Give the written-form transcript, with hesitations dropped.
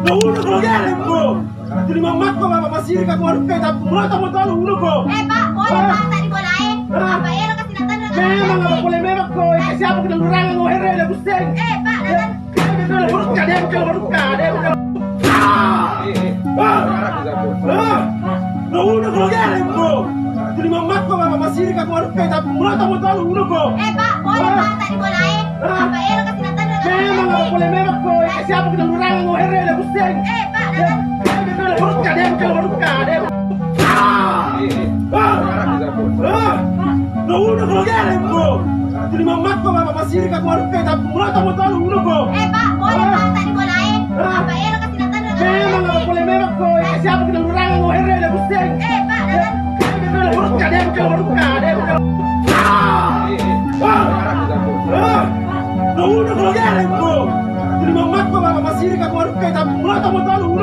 Nahulog ko galing ko! Tinimamat ko mapapasiri ka kung ano kayo tapos mata mo talo hulog ko! Pak, boleh Pak, tadi bolain. Bayar kasi natanong na Memang nga problema ko kasi ako kinalurangan mo herre na gusteng! Pak, nanan. Hulog ka, demo ka, hulog ka, demo ka! Nahulog ko galing ko! Tinimamat ko mapapasiri ka kung ano kayo tapos mata mo talo hulog ko! Pak, boleh Pak, tadi bolain. Bayar kasi natanong na Memang nga problema ko kasi ako kinalurangan mo herre na gusteng! Pak, nanan. Hulog ka, demo ka, hulog ka, demo ka! Nahulog ko galing ko! Tinimamat ko mapapasiri ka kung ano kayo tapos mata mo talo hulog ko! Pak, boleh Pak, tadi bolain. Bayar kasi natanong na Memang nga problema ko kasi ako kinalurangan mo herre na gusteng! Pak, nanan. Hulog ka, demo ka, hulog ka, demo ka! Nahulog ko galing ko! Tinimamat ko mapapasiri ka kung ano kayo tapos mata mo talo hulog ko!